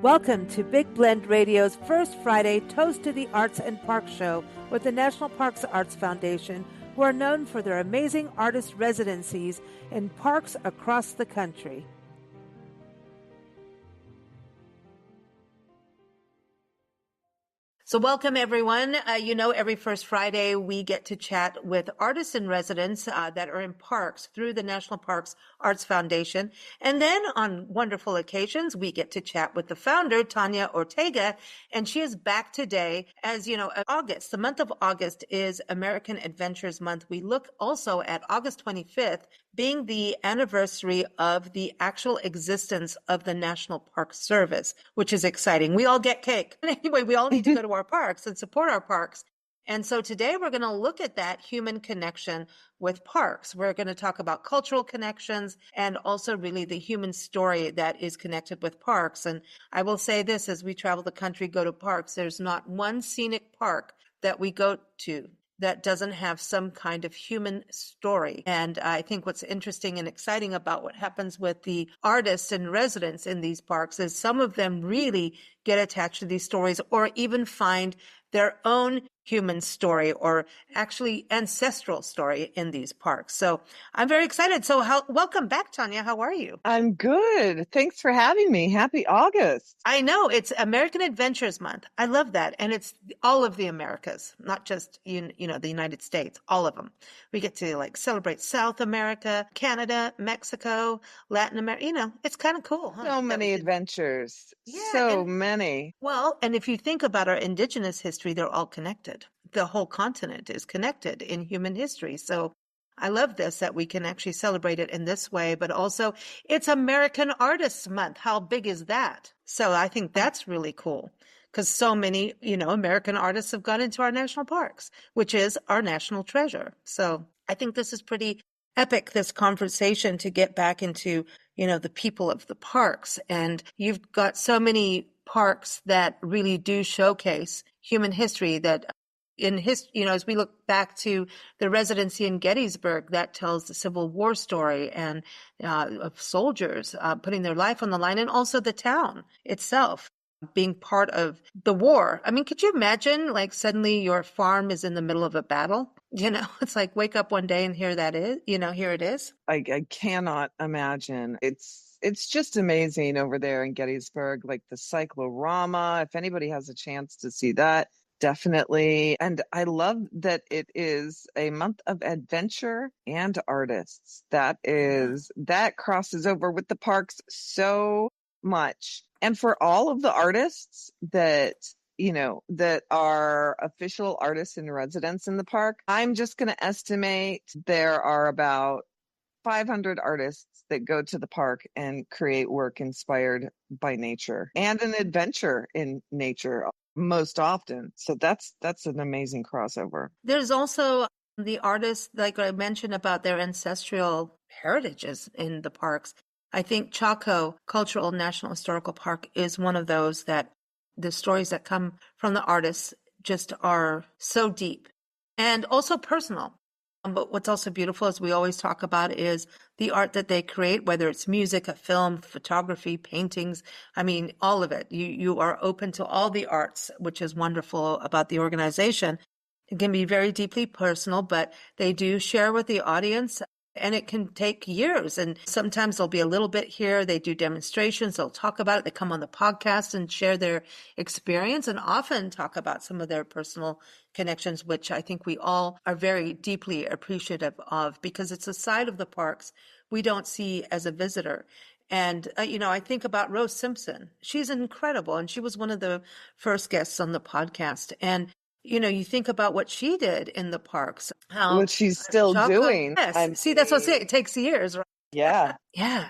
Welcome to Big Blend Radio's first Friday Toast to the Arts and Parks show with the National Parks Arts Foundation, who are known for their amazing artist residencies in parks across the country. So welcome, everyone. Every first Friday we get to chat with artists in residence that are in parks through the National Parks Arts Foundation. And then on wonderful occasions, we get to chat with the founder, Tanya Ortega, and she is back today. As you know, August, the month of August is American Adventures Month. We look also at August 25th being the anniversary of the actual existence of the National Park Service, which is exciting. We all get cake. Anyway, we all need to go to our parks and support our parks. And so today we're going to look at that human connection with parks. We're going to talk about cultural connections and also really the human story that is connected with parks. And I will say this, as we travel the country, go to parks, there's not one scenic park that we go to that doesn't have some kind of human story. And I think what's interesting and exciting about what happens with the artists and residents in these parks is some of them really get attached to these stories or even find their own human story or actually ancestral story in these parks. So I'm very excited. So welcome back, Tanya. How are you? I'm good. Thanks for having me. Happy August. I know it's American Adventures Month. I love that. And it's all of the Americas, not just, the United States, all of them. We get to celebrate South America, Canada, Mexico, Latin America. It's kind of cool. Huh? So many adventures. Yeah, so many. Well, and if you think about our indigenous history, they're all connected. The whole continent is connected in human history. So I love this, that we can actually celebrate it in this way, but also it's American Artists Month. How big is that? So I think that's really cool because so many, American artists have gone into our national parks, which is our national treasure. So I think this is pretty epic, this conversation, to get back into, the people of the parks. And you've got so many parks that really do showcase human history that as we look back to the residency in Gettysburg, that tells the Civil War story and of soldiers putting their life on the line, and also the town itself being part of the war. I mean, could you imagine suddenly your farm is in the middle of a battle? It's like wake up one day and here it is. I cannot imagine. It's just amazing over there in Gettysburg, the cyclorama. If anybody has a chance to see that, definitely. And I love that it is a month of adventure and artists. That crosses over with the parks so much. And for all of the artists that are official artists in residence in the park, I'm just going to estimate there are about 500 artists that go to the park and create work inspired by nature and an adventure in nature most often. So that's an amazing crossover. There's also the artists, like I mentioned, about their ancestral heritages in the parks. I think Chaco Cultural National Historical Park is one of those that the stories that come from the artists just are so deep and also personal. But what's also beautiful, as we always talk about, is the art that they create, whether it's music, a film, photography, paintings. I mean, all of it. You are open to all the arts, which is wonderful about the organization. It can be very deeply personal, but they do share with the audience. And it can take years. And sometimes there'll be a little bit here. They do demonstrations. They'll talk about it. They come on the podcast and share their experience and often talk about some of their personal connections, which I think we all are very deeply appreciative of because it's a side of the parks we don't see as a visitor. And, I think about Rose Simpson. She's incredible. And she was one of the first guests on the podcast. And you think about what she did in the parks. What she's still doing. Yes. See, that's what I'm saying. It takes years, right? Yeah. Yeah.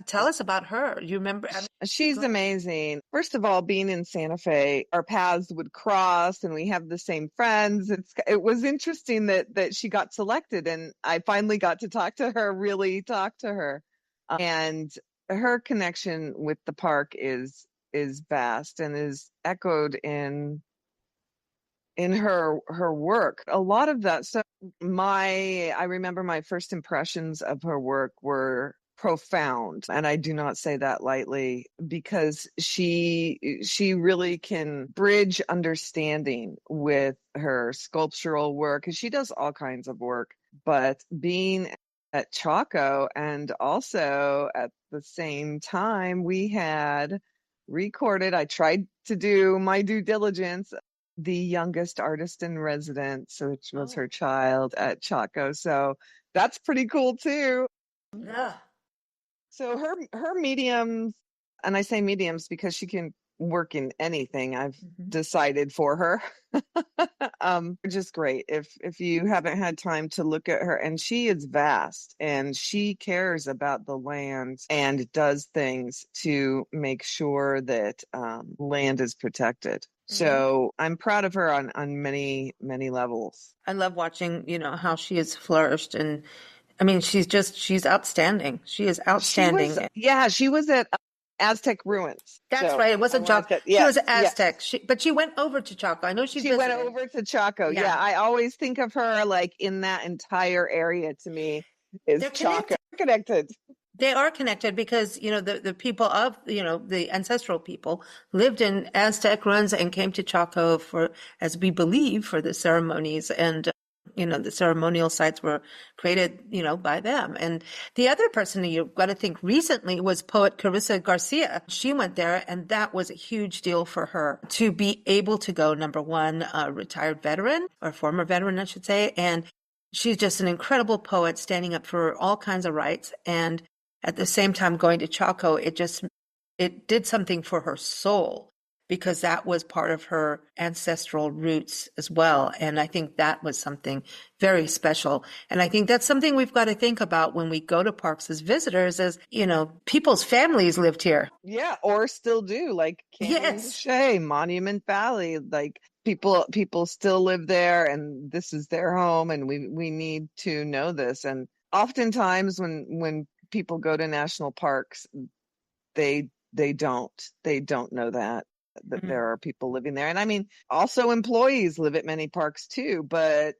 Tell us about her. You remember? She's amazing. First of all, being in Santa Fe, our paths would cross and we have the same friends. It was interesting that she got selected and I finally got to really talk to her. And her connection with the park is vast and is echoed in her work. A lot of that. So I remember my first impressions of her work were profound, and I do not say that lightly, because she really can bridge understanding with her sculptural work, and she does all kinds of work. But being at Chaco, and also at the same time we had recorded, I tried to do my due diligence, the youngest artist in residence, which was Oh, her child at Chaco. So that's pretty cool too. yeah. So her mediums, and I say mediums because she can work in anything, I've Mhm. decided for her. Just great. If you haven't had time to look at her, and she is vast, and she cares about the land and does things to make sure that land is protected. Mhm. So I'm proud of her on many, many levels. I love watching, how she has flourished. And I mean, she's outstanding. She is She was, outstanding. yeah, she was at Aztec ruins. That's So right. It I wasn't wanted Chaco. to, She was yes, yes. Aztec. But she went over to Chaco. I know she She went visited. over to Chaco. Yeah. Yeah, I always think of her like in that entire area, to me, They're is Chaco connected. connected. They are connected because, the people of, the ancestral people lived in Aztec ruins and came to Chaco for, as we believe, for the ceremonies. And, the ceremonial sites were created, by them. And the other person you've got to think recently was poet Carissa Garcia. She went there, and that was a huge deal for her to be able to go, number one, a retired veteran, or former veteran, I should say. And she's just an incredible poet standing up for all kinds of rights. And at the same time, going to Chaco, it did something for her soul, because that was part of her ancestral roots as well. And I think that was something very special. And I think that's something we've got to think about when we go to parks as visitors, as, people's families lived here. Yeah, or still do, like Canyon de Yes. Chelly, Monument Valley, like people still live there, and this is their home, and we need to know this. And oftentimes when people go to national parks, they don't know that Mm. there are people living there. And I mean, also employees live at many parks too, but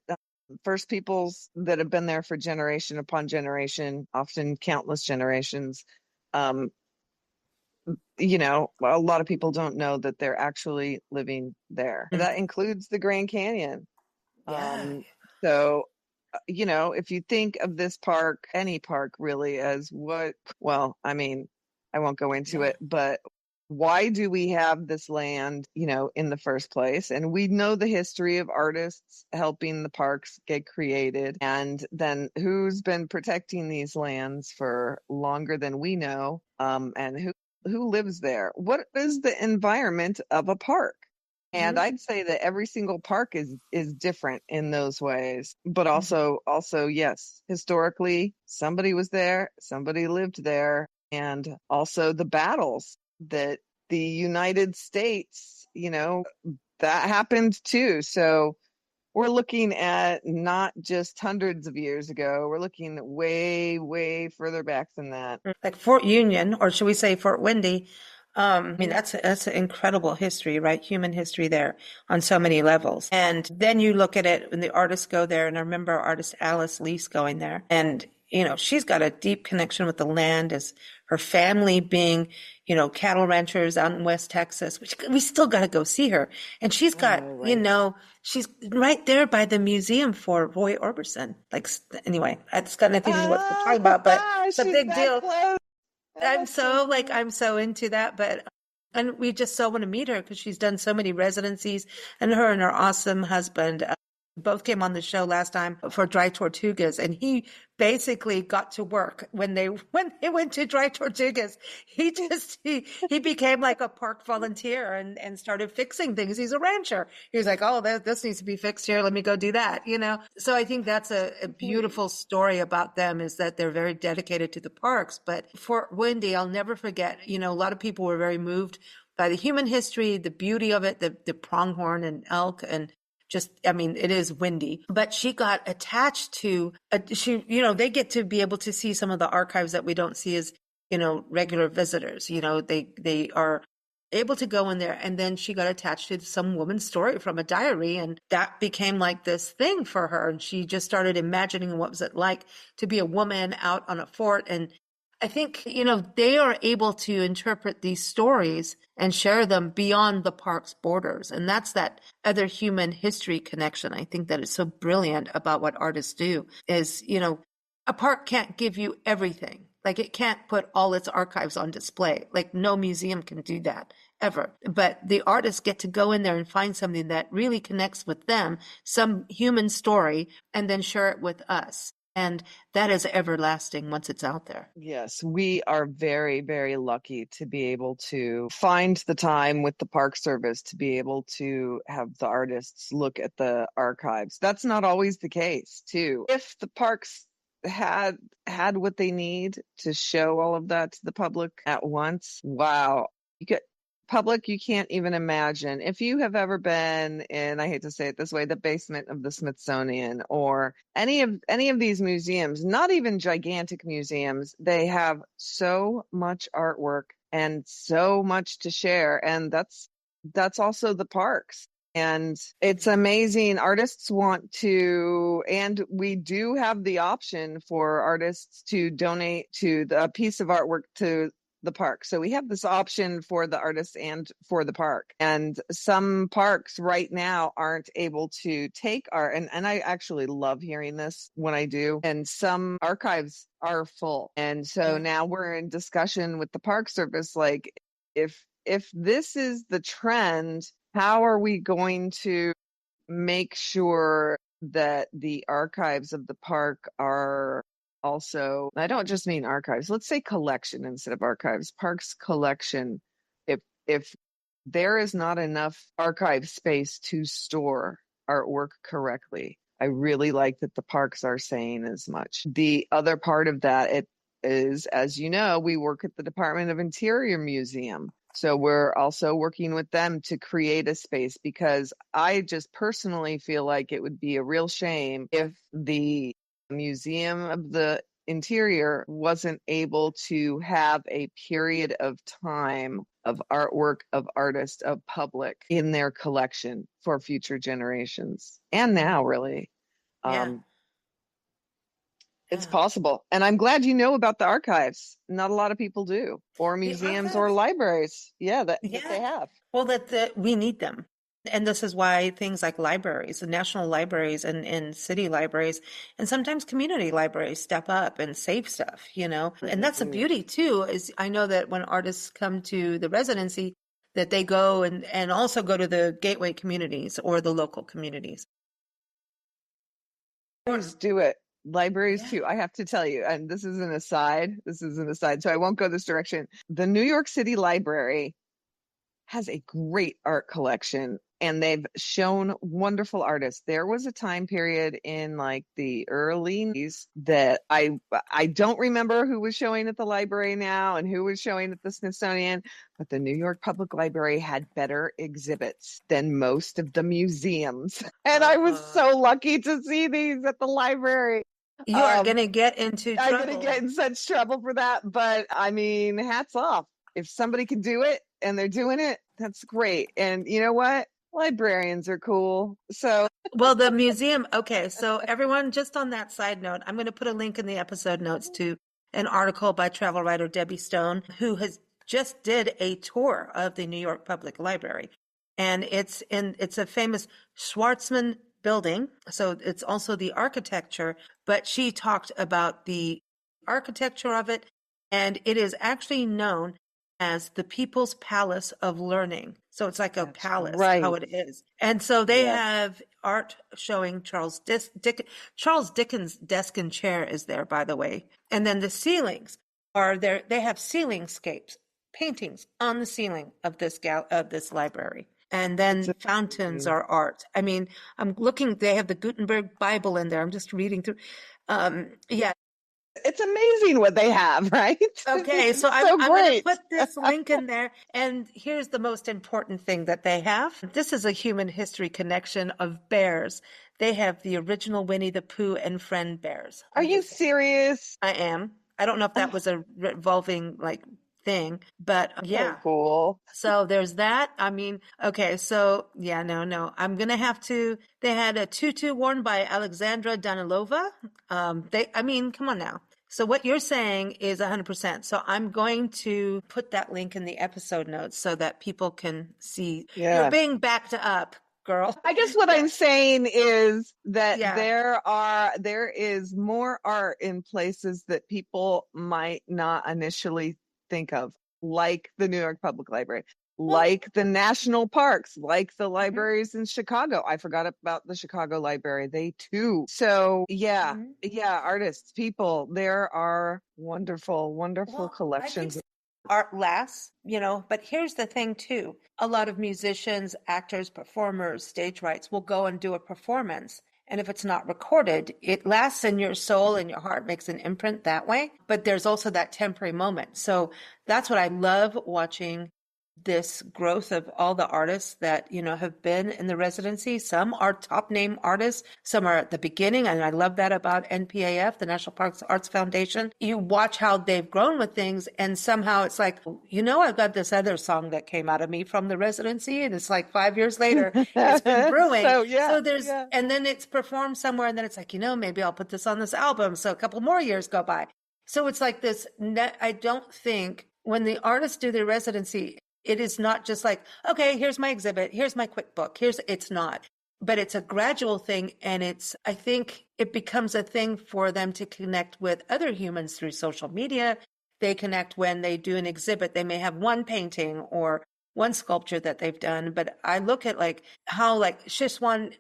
first peoples that have been there for generation upon generation, often countless generations, um, a lot of people don't know that they're actually living there. Mm. That includes the Grand Canyon. Yeah. Um, so, if you think of this park, any park really, as what, well, I mean, I won't go into Yeah. it, but why do we have this land, in the first place? And we know the history of artists helping the parks get created. And then who's been protecting these lands for longer than we know? And who lives there? What is the environment of a park? And Mhm. I'd say that every single park is different in those ways. But Mhm. also yes, historically somebody was there, somebody lived there, and also the battles that the United States, that happened too. So we're looking at not just hundreds of years ago, we're looking way, way further back than that. Like Fort Union, or should we say Fort Windy? I mean, that's an incredible history, right? Human history there on so many levels. And then you look at it when the artists go there, and I remember artist Alice Lease going there, and she's got a deep connection with the land, as her family being, cattle ranchers out in West Texas, which we still got to go see her. And she's got, Oh, right. she's right there by the museum for Roy Orbison. Like, anyway, it's got nothing to do with what we're talking about, but it's a She's big that deal. close. I'm That's so so like cool. I'm so into that, but and we just so want to meet her because she's done so many residencies, and her awesome husband both came on the show last time for Dry Tortugas, and he basically got to work when they went to Dry Tortugas. He became like a park volunteer and started fixing things. He's a rancher. He was like, oh, this needs to be fixed here. Let me go do that. So I think that's a Sweet. beautiful story about them, is that they're very dedicated to the parks. But Fort Windy, I'll never forget. A lot of people were very moved by the human history, the beauty of it, the pronghorn and elk, and just, I mean, it is windy. But she got attached to they get to be able to see some of the archives that we don't see as regular visitors. They are able to go in there, and then she got attached to some woman's story from a diary, and that became like this thing for her, and she just started imagining what was it like to be a woman out on a fort. And I think, they are able to interpret these stories and share them beyond the park's borders. And that's that other human history connection. I think that is so brilliant about what artists do is, a park can't give you everything. Like it can't put all its archives on display. Like no museum can do that ever. But the artists get to go in there and find something that really connects with them, some human story, and then share it with us. And that is everlasting once it's out there. Yes, we are very, very lucky to be able to find the time with the Park Service to be able to have the artists look at the archives. That's not always the case, too. If the parks had what they need to show all of that to the public at once, wow. Public, you can't even imagine. If you have ever been in, I hate to say it this way, the basement of the Smithsonian or any of these museums, not even gigantic museums, they have so much artwork and so much to share. And that's also the parks. And it's amazing. Artists want to, and we do have the option for artists to donate to the piece of artwork to the park. So we have this option for the artists and for the park. And some parks right now aren't able to take art. And I actually love hearing this when I do. And some archives are full. And so now we're in discussion with the Park Service, like if this is the trend, how are we going to make sure that the archives of the park are also, I don't just mean archives, let's say collection instead of archives, parks collection. If there is not enough archive space to store artwork correctly, I really like that the parks are saying as much. The other part of that, it is, as you know, we work at the Department of Interior Museum. So we're also working with them to create a space, because I just personally feel like it would be a real shame if the Museum of the Interior wasn't able to have a period of time of artwork, of artists, of public in their collection for future generations. And now, really. Yeah. It's possible. And I'm glad you know about the archives. Not a lot of people do, or museums or libraries. Yeah, that they have. Well, that we need them. And this is why things like libraries, the national libraries and city libraries, and sometimes community libraries step up and save stuff, And that's the beauty too, is I know that when artists come to the residency, that they go and also go to the gateway communities or the local communities. Please do it. Libraries too. I have to tell you, and this is an aside, so I won't go this direction. The New York City Library has a great art collection, and they've shown wonderful artists. There was a time period in like the early 90s that I don't remember who was showing at the library now and who was showing at the Smithsonian, but the New York Public Library had better exhibits than most of the museums. And I was so lucky to see these at the library. You are going to get into trouble. I'm going to get in such trouble for that, but I mean, hats off. If somebody can do it and they're doing it, that's great. And you know what? Librarians are cool. So, well, the museum. Okay. So everyone, just on that side note, I'm going to put a link in the episode notes to an article by travel writer Debbie Stone, who has just did a tour of the New York Public Library. And it's a famous Schwarzman building. So it's also the architecture, but she talked about the architecture of it. And it is actually known as the People's Palace of Learning. So it's like a palace, how it is. And so they have art showing Charles Dickens' desk and chair is there, by the way. And then the ceilings are there. They have ceiling-scapes, paintings on the ceiling of this library. And then fountains are art. I mean, I'm looking, they have the Gutenberg Bible in there. I'm just reading through. It's amazing what they have, right? Okay, so I'm going to put this link in there. And here's the most important thing that they have. This is a human history connection of bears. They have the original Winnie the Pooh and friend bears. Are you serious? I am. I don't know if that was a revolving thing, but yeah. So cool. So there's that. I mean, okay, so yeah, no. I'm going to have to, they had a tutu worn by Alexandra Danilova. Come on now. So what you're saying is 100%. So I'm going to put that link in the episode notes so that people can see you're Yeah. being backed up, girl. I guess what Yeah. I'm saying is that Yeah. there is more art in places that people might not initially think of, like the New York Public Library, Well, like the national parks, like the mhm, libraries in Chicago. I forgot about the Chicago Library. They too. So yeah, mhm. yeah, artists, people, there are wonderful, wonderful Well, I keep collections. saying art lasts, but here's the thing too. A lot of musicians, actors, performers, stage rights will go and do a performance. And if it's not recorded, it lasts in your soul and your heart, makes an imprint that way. But there's also that temporary moment. So that's what I love watching this growth of all the artists that, have been in the residency. Some are top name artists, some are at the beginning. And I love that about NPAF, the National Parks Arts Foundation. You watch how they've grown with things, and somehow it's like, I've got this other song that came out of me from the residency, and it's like 5 years later, it's been brewing. So yeah, So yeah. and then it's performed somewhere, and then it's like, maybe I'll put this on this album. So a couple more years go by. So it's like this, I don't think when the artists do their residency, it is not just like, okay, here's my exhibit, here's my quick book. It's not, but it's a gradual thing. And I think it becomes a thing for them to connect with other humans through social media. They connect when they do an exhibit. They may have one painting or one sculpture that they've done. But I look at how Shishwan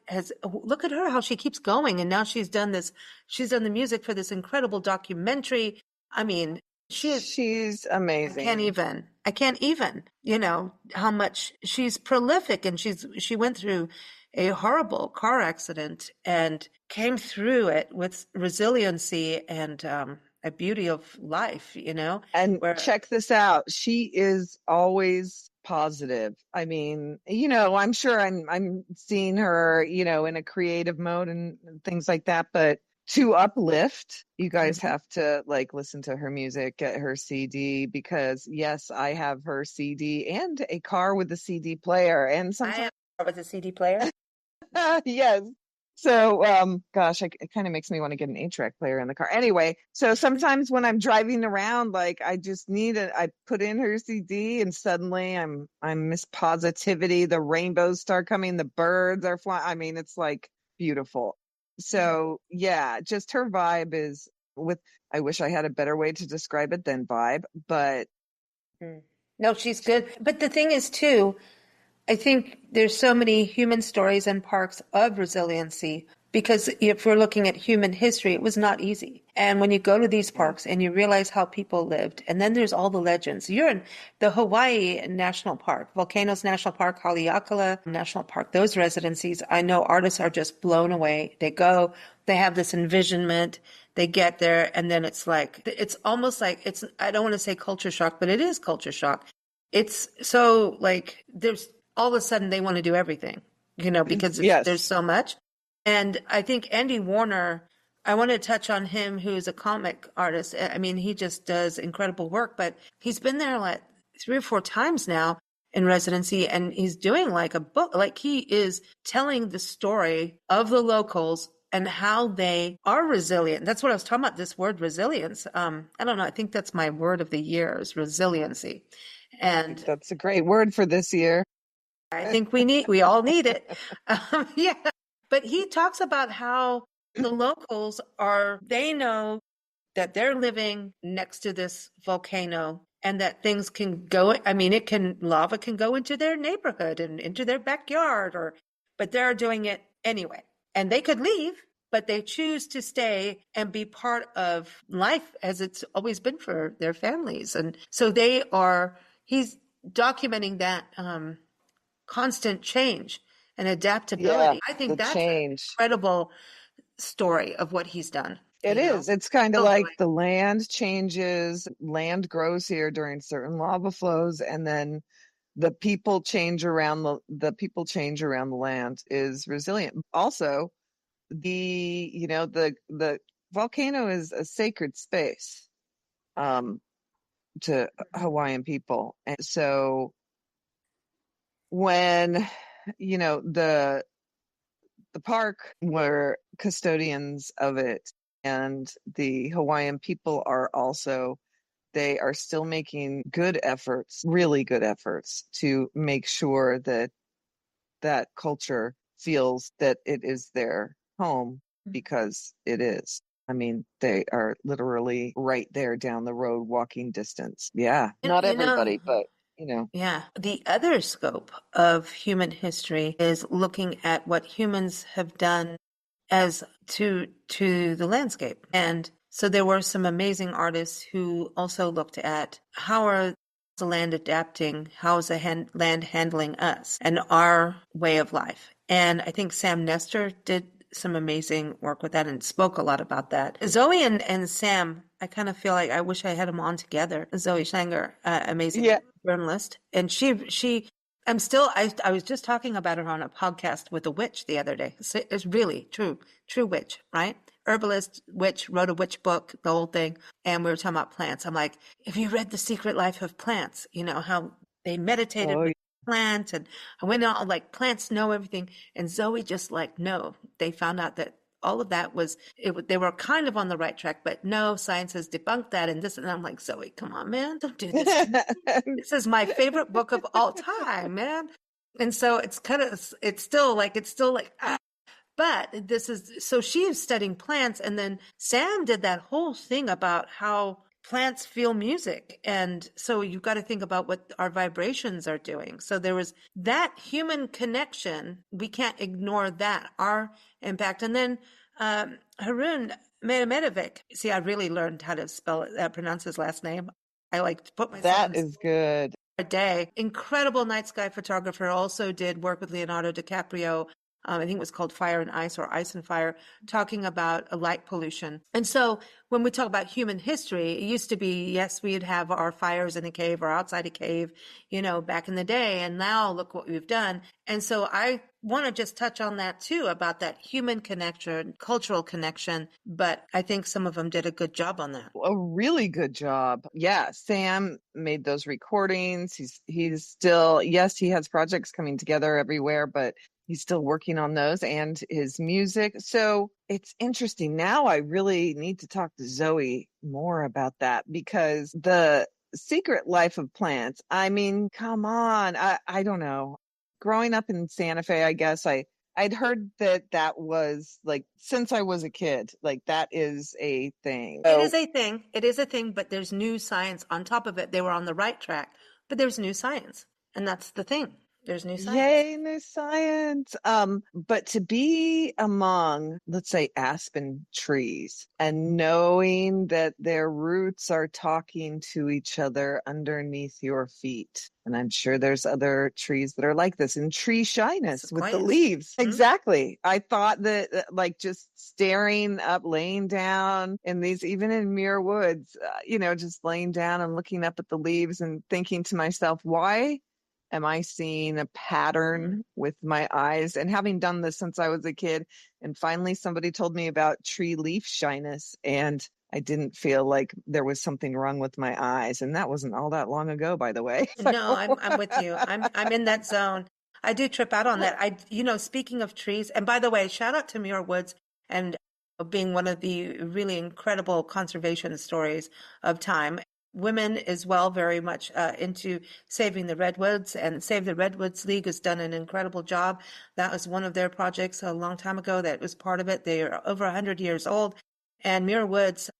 look at her, how she keeps going. And now she's done the music for this incredible documentary. I mean, She's amazing. I can't even, how much she's prolific, and she went through a horrible car accident and came through it with resiliency and a beauty of life, And where check this out. She is always positive. I mean, I'm sure I'm seeing her, in a creative mode and things like that, but to uplift, you guys Mhm. have to listen to her music, get her CD, because yes, I have her CD and a car with a CD player, and I sometimes am with a CD player. yes. So, gosh, it kind of makes me want to get an 8-track player in the car. Anyway, so sometimes when I'm driving around, I just I put in her CD, and suddenly I'm Miss Positivity. The rainbows start coming, the birds are flying. I mean, it's beautiful. So yeah, just her vibe is I wish I had a better way to describe it than vibe, but Mm. No, she's good. But the thing is, too, I think there's so many human stories and parks of resiliency because if we're looking at human history, it was not easy. And when you go to these yeah, parks and you realize how people lived, and then there's all the legends. You're in the Hawaii National Park, Volcanoes National Park, Haleakala National Park, those residencies. I know artists are just blown away. They have this envisionment, they get there, and then it's almost like I don't want to say culture shock, but it is culture shock. It's so there's all of a sudden they want to do everything, because there's yes, so much. And I think Andy Warner, I want to touch on him, who's a comic artist. I mean, he just does incredible work, but he's been there 3 or 4 times now in residency, and he's doing a book. He is telling the story of the locals and how they are resilient. That's what I was talking about, this word resilience. I don't know. I think that's my word of the year is resiliency. I think And that's a great word for this year. I think we all need it. Yeah. But he talks about how the locals they know that they're living next to this volcano and that things can go, I mean, lava can go into their neighborhood and into their backyard but they're doing it anyway. And they could leave, but they choose to stay and be part of life as it's always been for their families. And so he's documenting that, constant change and Yeah, adaptability. I think the that's an change. incredible story of what he's done, It is. It's kind of Still like doing. the land changes, land grows here during certain lava flows, and then the people change around the land is resilient. Also, the volcano is a sacred space to Mhm. Hawaiian people. And so when the park were custodians of it, And the Hawaiian people are also, they are still making good efforts, really good efforts to make sure that that culture feels that it is their home, because it is. I mean, they are literally right there down the road, walking distance. Yeah, not You know, everybody, but you know. yeah. The other scope of human history is looking at what humans have done as to the landscape. And so there were some amazing artists who also looked at how are the land adapting, how is the land handling us and our way of life. And I think Sam Nestor did some amazing work with that and spoke a lot about that. Zoe and Sam, I kind of feel like I wish I had them on together. Zoe Shanger, amazing Yeah. journalist, and I was just talking about her on a podcast with a witch the other day. It's really true witch, right? Herbalist witch, wrote a witch book, the whole thing. And we were talking about plants. I'm like, if you read The Secret Life of Plants, you know, how they meditated Oh, with plants, and I went on like plants know everything. And Zoe just like, no, they found out that all of that was they were kind of on the right track, but no, science has debunked that and this. And I'm like, Zoe, come on, man, don't do this to me. yeah. This is my favorite book of all time, man. And so it's still like, but this is, so she is studying plants. And then Sam did that whole thing about how plants feel music. And so you've got to think about what our vibrations are doing. So there was that human connection. We can't ignore that, our impact. And then Harun Mehmedovic, see, I really learned how to pronounce his last name. I like to put myself That in is good. a day. Incredible night sky photographer. Also did work with Leonardo DiCaprio. I think it was called Fire and Ice or Ice and Fire, talking about light pollution. And so when we talk about human history, it used to be, yes, we'd have our fires in a cave or outside a cave, you know, back in the day. And now look what we've done. And so I want to just touch on that too, about that human connection, cultural connection. But I think some of them did a good job on that. A really good job. Yeah, Sam made those recordings. He's still, yes, he has projects coming together everywhere, but he's still working on those and his music. So it's interesting. Now I really need to talk to Zoe more about that, because the Secret Life of Plants, I mean, come on. I don't know. Growing up in Santa Fe, I guess I'd heard that was like, since I was a kid, like that is a thing. It So is a thing. It is a thing, but there's new science on top of it. They were on the right track, but there's new science. And that's the thing. There's new science. yay, new science. But to be among, let's say, aspen trees and knowing that their roots are talking to each other underneath your feet. And I'm sure there's other trees that are like this, and tree shyness with the Sequoias. leaves. Exactly. I thought that like just staring up, laying down in these, even in Muir Woods, just laying down and looking up at the leaves and thinking to myself, why am I seeing a pattern with my eyes? And having done this since I was a kid, and finally somebody told me about tree leaf shyness, and I didn't feel like there was something wrong with my eyes. And that wasn't all that long ago, by the way. No, I'm with you. I'm in that zone. I do trip out on that. Speaking of trees, and by the way, shout out to Muir Woods and being one of the really incredible conservation stories of time. Women as well, very much into saving the redwoods, and Save the Redwoods League has done an incredible job. That was one of their projects a long time ago. That was part of it. They are over 100 years old, and Muir Woods,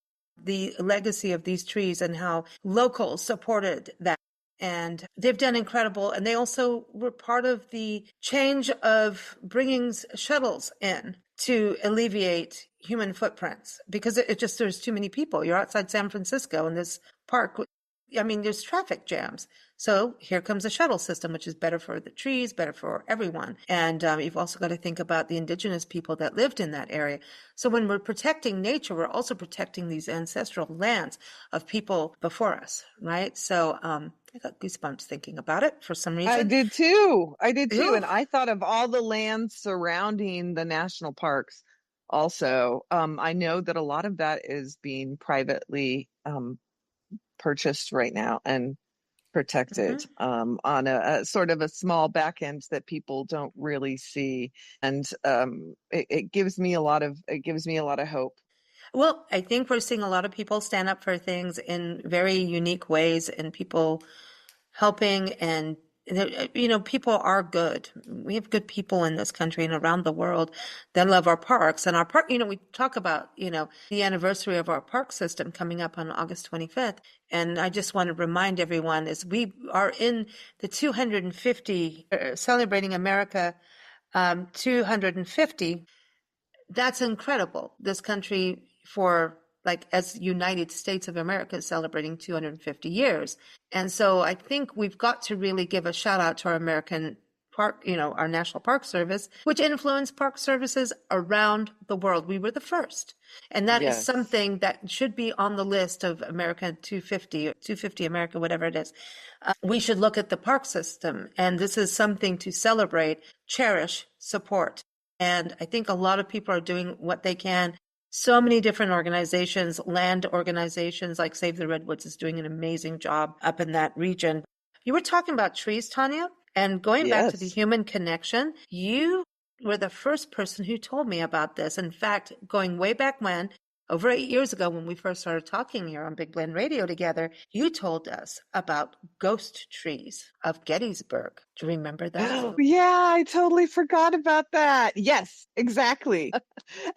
the legacy of these trees and how locals supported that. And they've done incredible. And they also were part of the change of bringing shuttles in to alleviate human footprints, because it just, there's too many people. You're outside San Francisco in this park. I mean, there's traffic jams. So here comes a shuttle system, which is better for the trees, better for everyone. And you've also got to think about the indigenous people that lived in that area. So when we're protecting nature, we're also protecting these ancestral lands of people before us, right? So I got goosebumps thinking about it for some I reason. did too. I did too. Ew. And I thought of all the lands surrounding the national parks also. I know that a lot of that is being privately purchased right now and protected on a sort of a small back end that people don't really see. And it gives me a lot of hope. Well, I think we're seeing a lot of people stand up for things in very unique ways, and people helping, and people are good. We have good people in this country and around the world that love our parks. And our park, we talk about, the anniversary of our park system coming up on August 25th. And I just want to remind everyone, as we are in the 250, celebrating America, 250, that's incredible. This country, for like, as United States of America, is celebrating 250 years. And so I think we've got to really give a shout out to our American park, our National Park Service, which influenced park services around the world. We were the first. And that is Yes. something that should be on the list of America 250 or 250 America, whatever it is. We should look at the park system. And this is something to celebrate, cherish, support. And I think a lot of people are doing what they can. So many different organizations, land organizations like Save the Redwoods is doing an amazing job up in that region. You were talking about trees, Tanya, and going back to the Yes. human connection, you were the first person who told me about this. In fact, going way back when, over 8 years ago, when we first started talking here on Big Blend Radio together, you told us about ghost trees of Gettysburg. Do you remember that? Yeah, I totally forgot about that. Yes, exactly.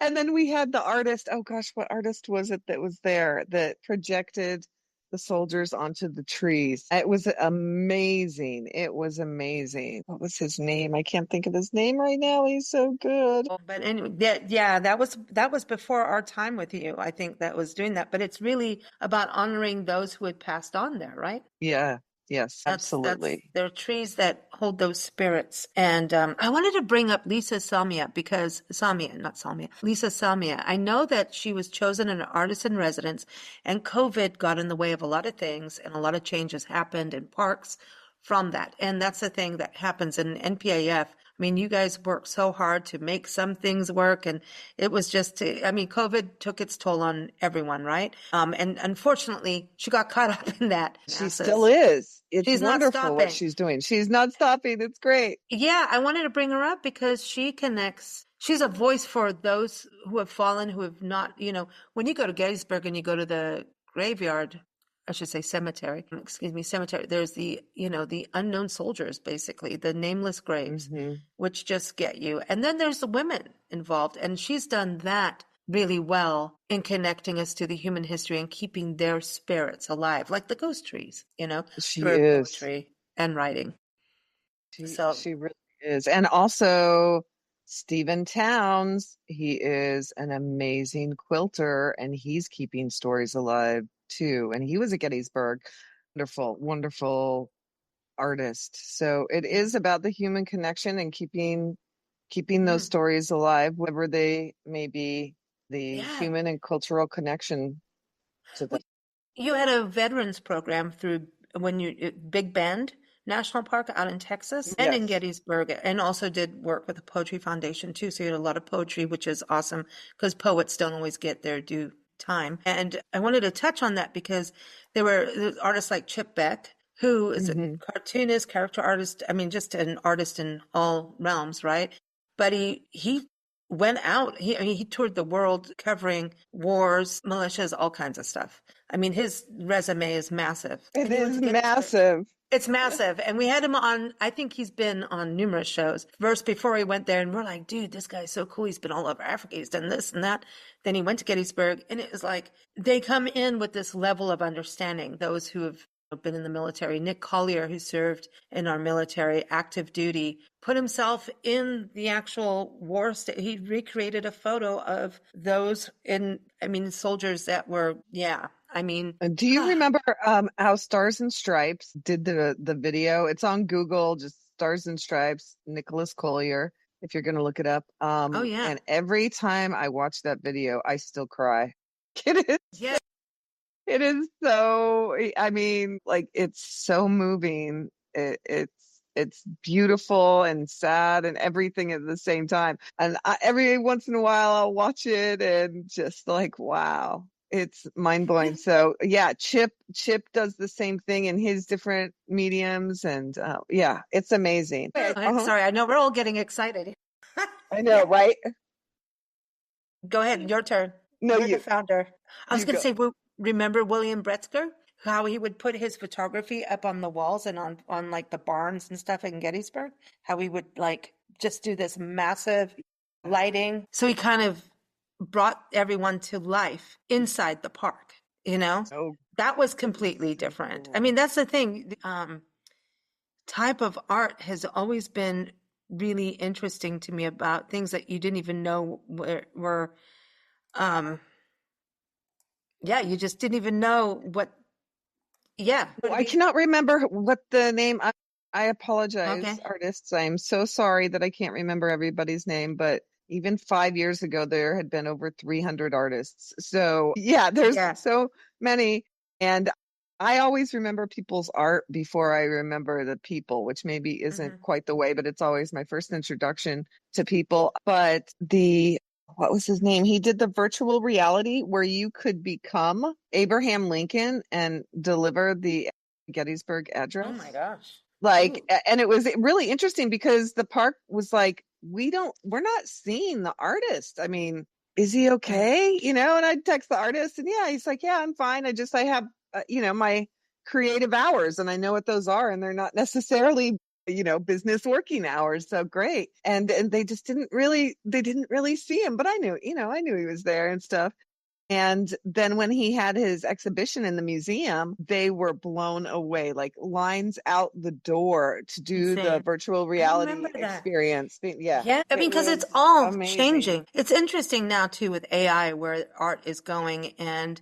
And then we had the artist. Oh gosh, what artist was it that was there that projected the soldiers onto the trees? It was amazing. It was amazing. What was his name? I can't think of his name right now. He's so good. But anyway, yeah, that was before our time with you. I think that was doing that. But it's really about honoring those who had passed on there, right? Yeah, yes, That's absolutely. there are trees that hold those spirits. And I wanted to bring up Lisa Salmia because not Salmia, Lisa Salmia. I know that she was chosen an artist in residence, and COVID got in the way of a lot of things, and a lot of changes happened in parks from that. And that's the thing that happens in NPAF. I mean, you guys worked so hard to make some things work, and it was COVID took its toll on everyone, right? And unfortunately, she got caught up in that She still masses. is. It's She's not wonderful what stopping. she's doing. She's not stopping. It's great. Yeah, I wanted to bring her up because she connects. She's a voice for those who have fallen, who have not, when you go to Gettysburg and you go to the graveyard, I should say cemetery, cemetery, there's the unknown soldiers, basically, the nameless graves, Hmm. which just get you. And then there's the women involved. And she's done that really well in connecting us to the human history and keeping their spirits alive, like the ghost trees, She through is. poetry and writing. She So she really is. And also Stephen Towns, he is an amazing quilter and he's keeping stories alive too. And he was at Gettysburg. Wonderful, wonderful artist. So it is about the human connection and keeping those mm, stories alive, whatever they may be, the yeah. human and cultural connection to them. Well, you had a veterans program through Big Bend National Park out in Texas and in Yes. Gettysburg, and also did work with the Poetry Foundation too. So you had a lot of poetry, which is awesome because poets don't always get their due time. And I wanted to touch on that because there's artists like Chip Beck, who is a Hmm. cartoonist, character artist. I mean, just an artist in all realms, right? But he went out. He toured the world covering wars, militias, all kinds of stuff. I mean, his resume is massive. It And he went is to Gettysburg. massive. It's massive. And we had him on, I think he's been on numerous shows. First, before he went there, and we're like, dude, this guy's so cool. He's been all over Africa. He's done this and that. Then he went to Gettysburg, and it was like they come in with this level of understanding, those who have been in the military. Nick Collier, who served in our military active duty, put himself in the actual war state. He recreated a photo of those soldiers that were, yeah. I mean, Do you remember how Stars and Stripes did the video? It's on Google, just Stars and Stripes, Nicholas Collier, if you're going to look it up. oh yeah. And every time I watch that video, I still cry. It is, Yeah. it is so, I mean, like it's so moving. It's beautiful and sad and everything at the same time. And every once in a while, I'll watch it and just like, wow. It's mind blowing. So yeah, Chip does the same thing in his different mediums, and yeah, it's amazing. Sorry, I know we're all getting excited. I know, Yeah, right? go ahead, your turn. No, We're the you. founder. I was You going to go. say, remember William Bretzker? How he would put his photography up on the walls and on like the barns and stuff in Gettysburg? How he would like just do this massive lighting. So he kind of brought everyone to life inside the park, you know? Oh, That was completely so different. I cool. mean, that's the thing. Type of art has always been really interesting to me about things that you didn't even know were um yeah, you just didn't even know what yeah. Oh, I cannot remember what the name. I Okay. apologize, artists. I'm so sorry that I can't remember everybody's name, but even 5 years ago, there had been over 300 artists. So, yeah, there's Yeah. so many. And I always remember people's art before I remember the people, which maybe isn't Hmm. quite the way, but it's always my first introduction to people. But what was his name? He did the virtual reality where you could become Abraham Lincoln and deliver the Gettysburg Oh my Address. gosh. Like, Ooh. and it was really interesting because the park was like, we're not seeing the artist. I mean, is he okay? And I'd text the artist and yeah, he's like, yeah, I'm fine. I have, my creative hours and I know what those are and they're not necessarily business working hours. So great. And they didn't really see him, but I knew he was there and stuff. And then when he had his exhibition in the museum, they were blown away, like lines out the door to do the Insane. virtual I remember reality that. experience. Yeah, Yeah, I it mean, because it's was all amazing. changing. It's interesting now too with AI where art is going, and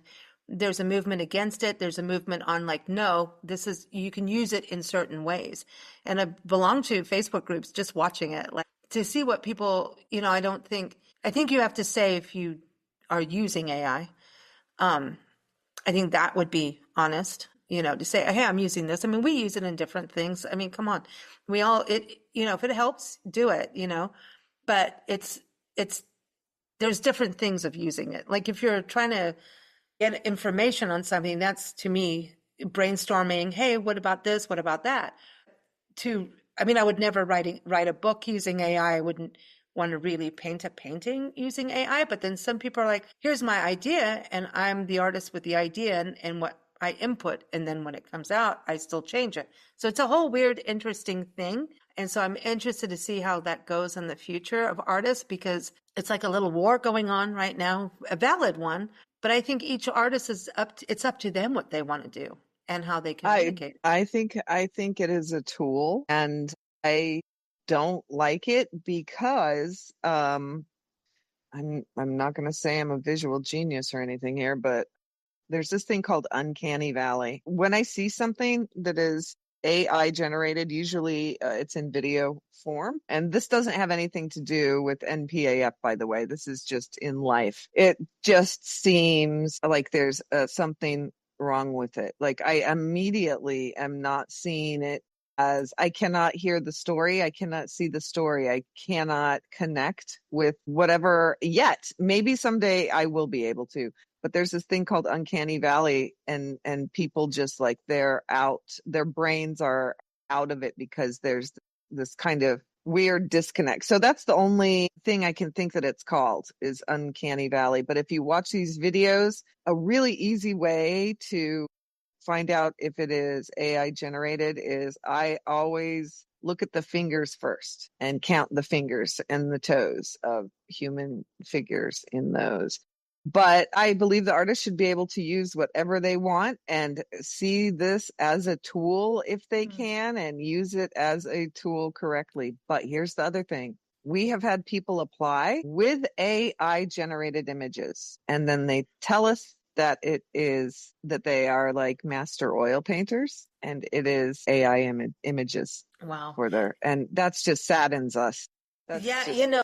there's a movement against it. There's a movement on like, no, this is you can use it in certain ways. And I belong to Facebook groups just watching it, like to see what people, I think you have to say if you are using AI. I think that would be honest, to say, hey, I'm using this. I mean, we use it in different things. I mean, come on. If it helps, do it, but it's, there's different things of using it. Like if you're trying to get information on something, that's to me brainstorming, hey, what about this? What about that? I mean, I would never write a book using AI. I wouldn't want to really paint a painting using AI. But then some people are like, here's my idea, and I'm the artist with the idea and what I input. And then when it comes out, I still change it. So it's a whole weird, interesting thing. And so I'm interested to see how that goes in the future of artists because it's like a little war going on right now, a valid one. But I think each artist it's up to them what they want to do and how they I communicate. I think it is a tool, and I don't like it because I'm not going to say I'm a visual genius or anything here, but there's this thing called uncanny valley. When I see something that is AI generated, usually it's in video form. And this doesn't have anything to do with NPAF, by the way. This is just in life. It just seems like there's something wrong with it. Like I immediately am not seeing it as I cannot hear the story. I cannot see the story. I cannot connect with whatever yet. Maybe someday I will be able to, but there's this thing called uncanny valley, and people just like their brains are out of it because there's this kind of weird disconnect. So that's the only thing I can think that it's called is uncanny valley. But if you watch these videos, a really easy way to find out if it is AI generated is I always look at the fingers first and count the fingers and the toes of human figures in those. But I believe the artist should be able to use whatever they want and see this as a tool if they can and use it as a tool correctly. But here's the other thing. We have had people apply with AI generated images, and then they tell us that that they are like master oil painters and it is AI images Wow. and that's just saddens us. That's Yeah, just it's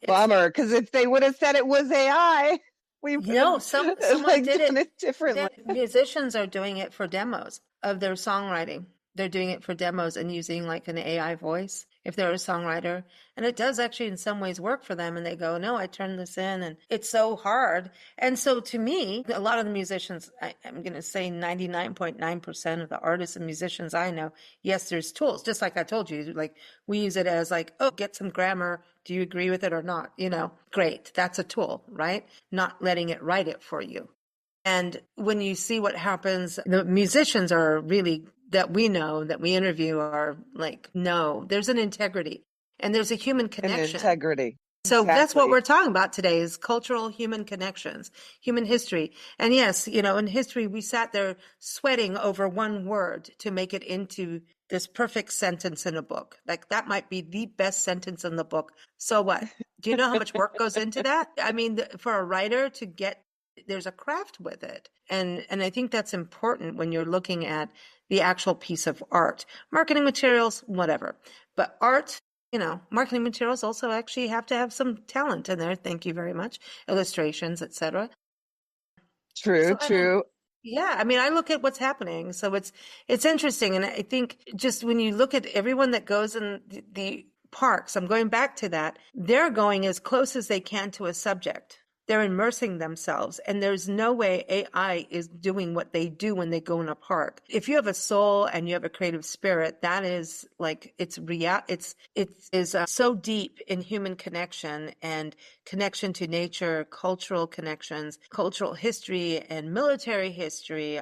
bummer because if they would have said it was AI, we would have someone like did done it. it differently. Musicians are doing it for demos of their songwriting. They're doing it for demos and using like an AI voice. if they're a songwriter. And it does actually in some ways work for them. And they go, no, I turned this in and it's so hard. And so to me, a lot of the musicians, I'm going to say 99.9% of the artists and musicians I know, yes, there's tools. Just like I told you, like we use it as like, oh, get some grammar. Do you agree with it or not? Great. That's a tool, right? Not letting it write it for you. And when you see what happens, the musicians are really, that we know, that we interview, are like, no, there's an integrity and there's a human And connection. integrity. So that's what Exactly. we're talking about today is cultural human connections, human history. And yes, in history, we sat there sweating over one word to make it into this perfect sentence in a book. Like that might be the best sentence in the book. So what? Do you know how much work goes into that? I mean, for a writer to get, there's a craft with it. And I think that's important when you're looking at the actual piece of art. Marketing materials, whatever. But art, marketing materials also actually have to have some talent in there. Thank you very much. Illustrations, etc. True, So true. yeah, I mean, I look at what's happening. So it's interesting. And I think just when you look at everyone that goes in the parks, I'm going back to that, they're going as close as they can to a subject. They're immersing themselves, and there's no way AI is doing what they do when they go in a park. If you have a soul and you have a creative spirit, that is like it's real. It is so deep in human connection and connection to nature, cultural connections, cultural history, and military history.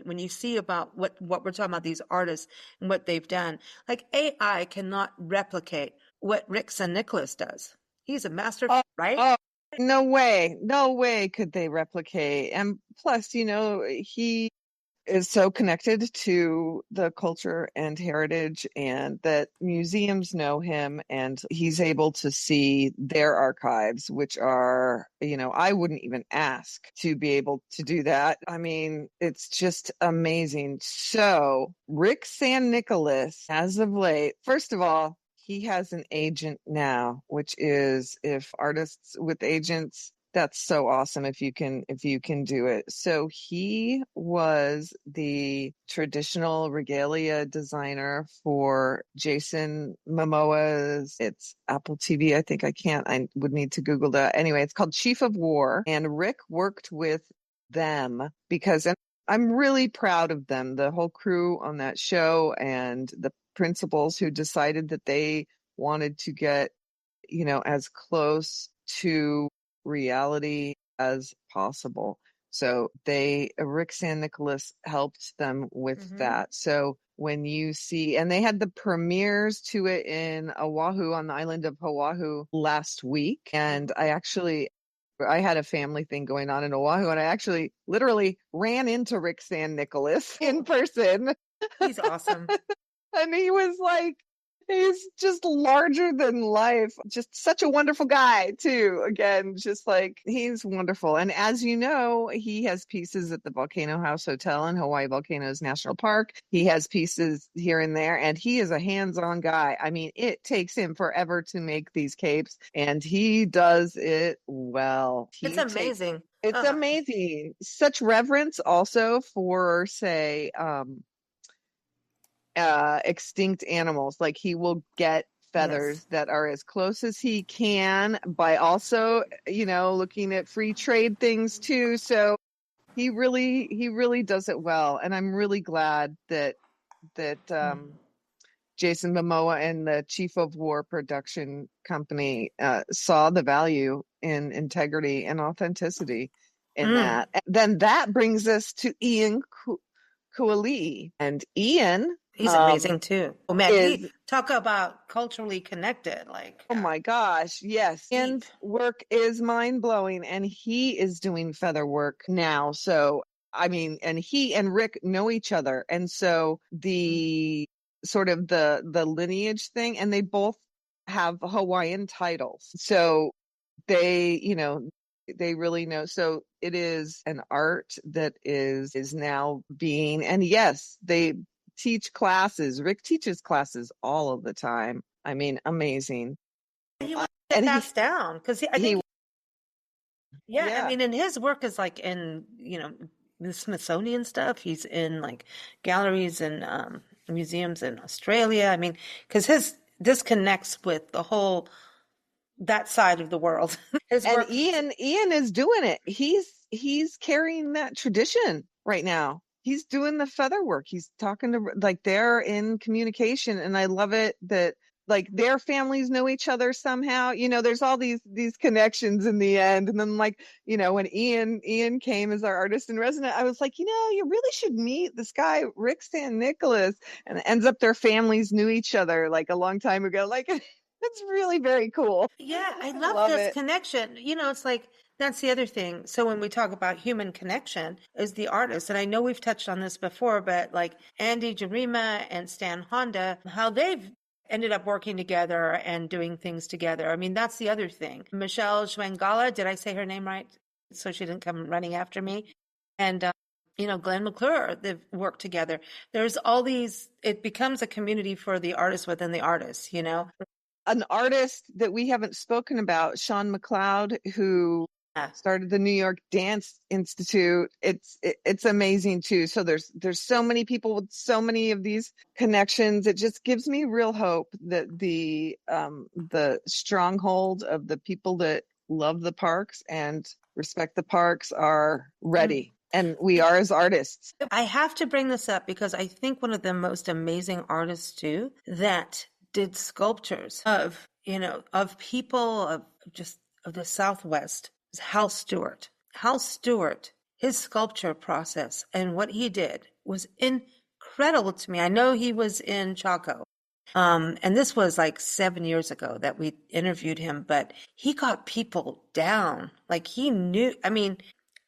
When you see about what we're talking about, these artists and what they've done, like AI cannot replicate what Rick San Nicholas does. He's a master, Oh, right? oh, no way. No way could they replicate. And plus, he is so connected to the culture and heritage, and that museums know him, and he's able to see their archives, which are, I wouldn't even ask to be able to do that. I mean, it's just amazing. So, Rick San Nicholas, as of late, first of all, he has an agent now, which is, if artists with agents, that's so awesome if you can do it. So he was the traditional regalia designer for Jason Momoa's, it's Apple TV, I think. I would need to Google that. Anyway, it's called Chief of War, and Rick worked with them because, and I'm really proud of them, the whole crew on that show, and the principals who decided that they wanted to get, as close to reality as possible. So Rick San Nicholas helped them with that. So when you see, and they had the premieres to it in Oahu, on the island of Oahu, last week. And I had a family thing going on in Oahu, and I actually literally ran into Rick San Nicholas in person. He's awesome. And he's just larger than life. Just such a wonderful guy, too. Again, just like, he's wonderful. And as you know, he has pieces at the Volcano House Hotel in Hawaii Volcanoes National Park. He has pieces here and there, and he is a hands-on guy. I mean, it takes him forever to make these capes, and he does it well. It's amazing. It's amazing. Such reverence also for, say, extinct animals. Like, he will get feathers that are as close as he can, by also, looking at free trade things too. So he really does it well. And I'm really glad that Jason Momoa and the Chief of War production company saw the value in integrity and authenticity in that. And then that brings us to Ian Kuali. And Ian, he's amazing too. Oh man, he talk about culturally connected. Like, oh my gosh, yes. Ian's work is mind-blowing, and he is doing feather work now. So, I mean, and he and Rick know each other. And so the sort of the lineage thing, and they both have Hawaiian titles. So they, they really know. So it is an art that is now being, and yes, they teach classes. Rick teaches classes all of the time. I mean, amazing. He wants to pass down because I think, I mean, and his work is like in, the Smithsonian stuff. He's in like galleries and museums in Australia. I mean, because this connects with the whole that side of the world. His And work. Ian is doing it. He's carrying that tradition right now. He's doing the feather work. He's talking to, like, they're in communication, and I love it that, like, their families know each other somehow. There's all these connections in the end. And then, like, when Ian came as our artist in resident, I was like, you really should meet this guy Rick San Nicholas. And it ends up their families knew each other like a long time ago. Like, it's really very cool. Yeah, I I love love this it. connection. It's like that's the other thing. So when we talk about human connection is the artist, and I know we've touched on this before, but like Andy Jarima and Stan Honda, how they've ended up working together and doing things together. I mean, that's the other thing. Michelle Schwangala, did I say her name right? So she didn't come running after me. And Glenn McClure, they've worked together. There's all these, it becomes a community for the artist within the artist. An artist that we haven't spoken about, Sean McLeod, who Yeah. started the New York Dance Institute. It's amazing too. So there's so many people with so many of these connections. It just gives me real hope that the stronghold of the people that love the parks and respect the parks are ready. And we are as artists. I have to bring this up because I think one of the most amazing artists too that did sculptures of people of the Southwest is Hal Stewart. Hal Stewart, his sculpture process and what he did was incredible to me. I know he was in Chaco. And this was like 7 years ago that we interviewed him, but he got people down. Like he knew, I mean,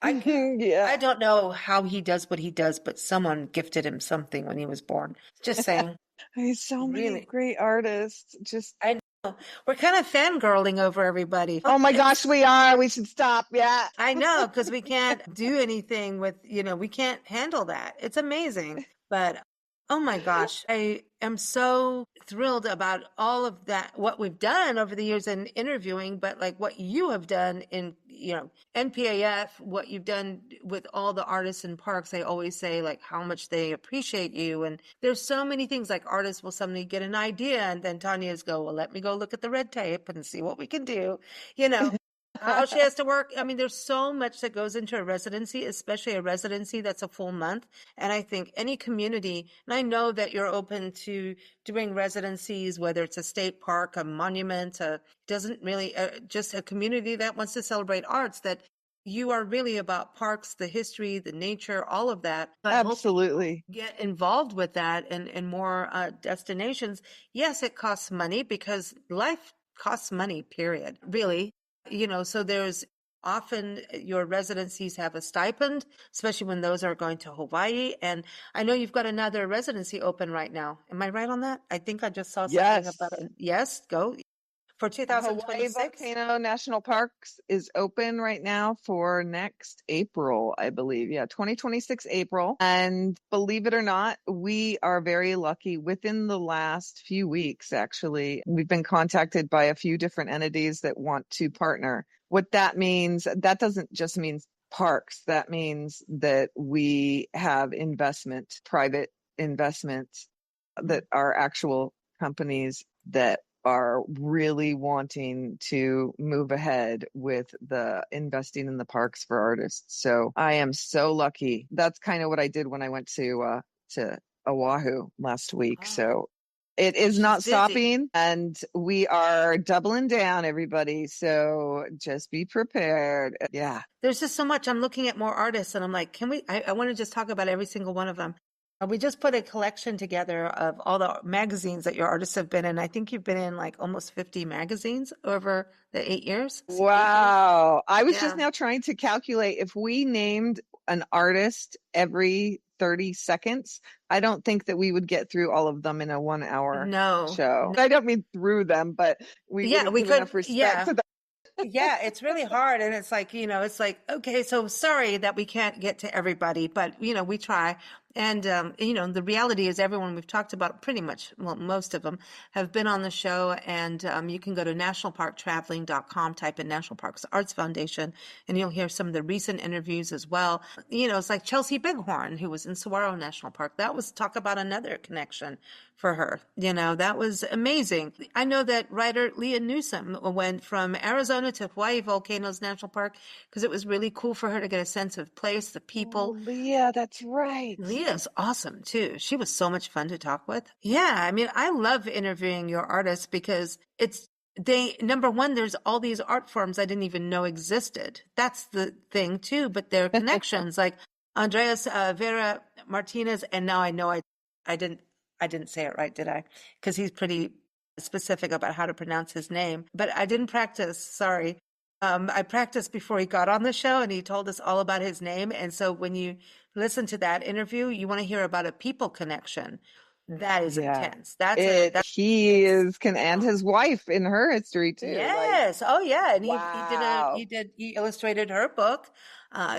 Yeah. I don't know how he does what he does, but someone gifted him something when he was born. Just saying. There's so many Really. great artists. Just I know. We're kind of fangirling over everybody. oh my gosh, we are. We should stop. Yeah. I know, because we can't do anything we can't handle that. It's amazing. But oh my gosh, I am so thrilled about all of that, what we've done over the years in interviewing, but like what you have done in, NPAF, what you've done with all the artists in parks. They always say like how much they appreciate you. And there's so many things like artists will suddenly get an idea and then Tanya's go, well, let me go look at the red tape and see what we can do, how she has to work. I mean, there's so much that goes into a residency, especially a residency that's a full month. And I think any community, and I know that you're open to doing residencies, whether it's a state park, a monument, doesn't really, just a community that wants to celebrate arts, that you are really about parks, the history, the nature, all of that. But Absolutely. get involved with that and more destinations. Yes, it costs money because life costs money, period. Really. So there's often your residencies have a stipend, especially when those are going to Hawaii. And I know you've got another residency open right now. Am I right on that? I think I just saw something Yes. about it. Yes, go. For Hawaii 2026. Volcano National Parks is open right now for next April, I believe. Yeah, 2026 April. And believe it or not, we are very lucky. Within the last few weeks, actually, we've been contacted by a few different entities that want to partner. What that means, that doesn't just mean parks. That means that we have private investments that are actual companies that are really wanting to move ahead with the investing in the parks for artists. So I am so lucky. That's kind of what I did when I went to Oahu last week. Oh, so it is she's not busy. stopping, and we are doubling down, everybody. So just be prepared. Yeah. There's just so much. I'm looking at more artists and I'm like, I want to just talk about every single one of them. We just put a collection together of all the magazines that your artists have been in. I think you've been in like almost 50 magazines over the 8 years. Wow. I was just Yeah. now trying to calculate if we named an artist every 30 seconds, I don't think that we would get through all of them in a 1 hour No. show. I don't mean through them, but we Yeah, wouldn't we give could. enough respect Yeah. to them. Yeah, it's really hard. And it's like, okay, so sorry that we can't get to everybody, but we try. And, the reality is everyone we've talked about, pretty much, well, most of them have been on the show. And you can go to nationalparktraveling.com, type in National Parks Arts Foundation, and you'll hear some of the recent interviews as well. It's like Chelsea Bighorn, who was in Saguaro National Park. That was, talk about another connection for her. That was amazing. I know that writer Leah Newsom went from Arizona to Hawaii Volcanoes National Park because it was really cool for her to get a sense of place, the people. Oh, Leah, that's right. Leah's awesome too. She was so much fun to talk with. Yeah, I mean, I love interviewing your artists because number one, there's all these art forms I didn't even know existed. That's the thing too, but their connections, like Andreas Vera Martinez, and now I know I didn't say it right, did I? Because he's pretty specific about how to pronounce his name, but I didn't practice. Sorry. I practiced before he got on the show, and he told us all about his name. And so when you listen to that interview, you want to hear about a people connection. That is intense. And his wife in her history too. Yes. Oh yeah. And wow. he illustrated her book,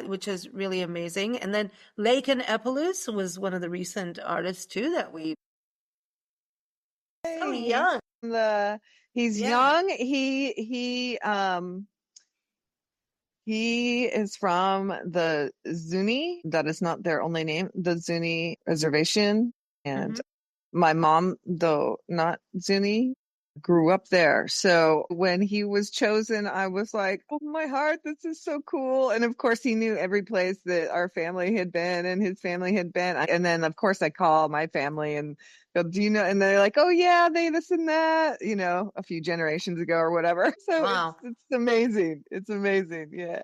which is really amazing. And then Laken Epelus was one of the recent artists too that we. So young. He's young. He is from the Zuni. That is not their only name. The Zuni reservation. And my mom, though not Zuni, grew up there. So when he was chosen, I was like, oh my heart, this is so cool. And of course, he knew every place that our family had been and his family had been. And then, of course, I call my family and go, do you know? And they're like, oh yeah, they this and that, a few generations ago or whatever. So wow. it's amazing. It's amazing. Yeah.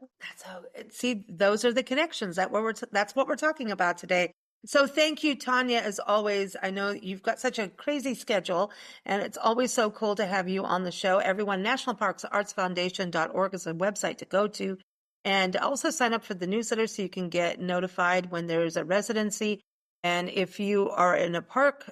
See, those are the connections. That's what we're talking about today. So thank you, Tanya, as always. I know you've got such a crazy schedule, and it's always so cool to have you on the show. Everyone, nationalparksartsfoundation.org is a website to go to. And also sign up for the newsletter so you can get notified when there's a residency. And if you are in a park,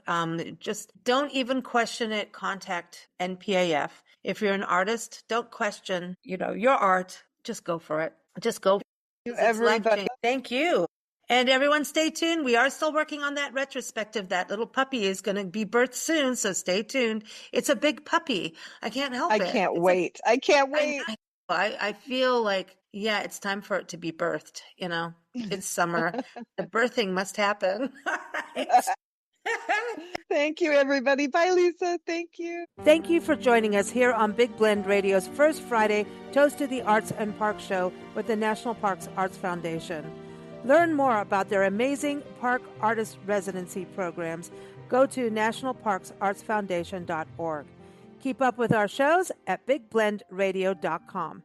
just don't even question it. Contact NPAF. If you're an artist, don't question, your art. Just go for it. Just go. Everybody. Thank you. And everyone stay tuned. We are still working on that retrospective. That little puppy is going to be birthed soon, so stay tuned. It's a big puppy. I can't help it. I can't wait. I can't wait. I feel like, it's time for it to be birthed. It's summer. The birthing must happen. Thank you, everybody. Bye, Lisa. Thank you. Thank you for joining us here on Big Blend Radio's first Friday Toast to the Arts and Park Show with the National Parks Arts Foundation. Learn more about their amazing park artist residency programs. Go to nationalparksartsfoundation.org. Keep up with our shows at bigblendradio.com.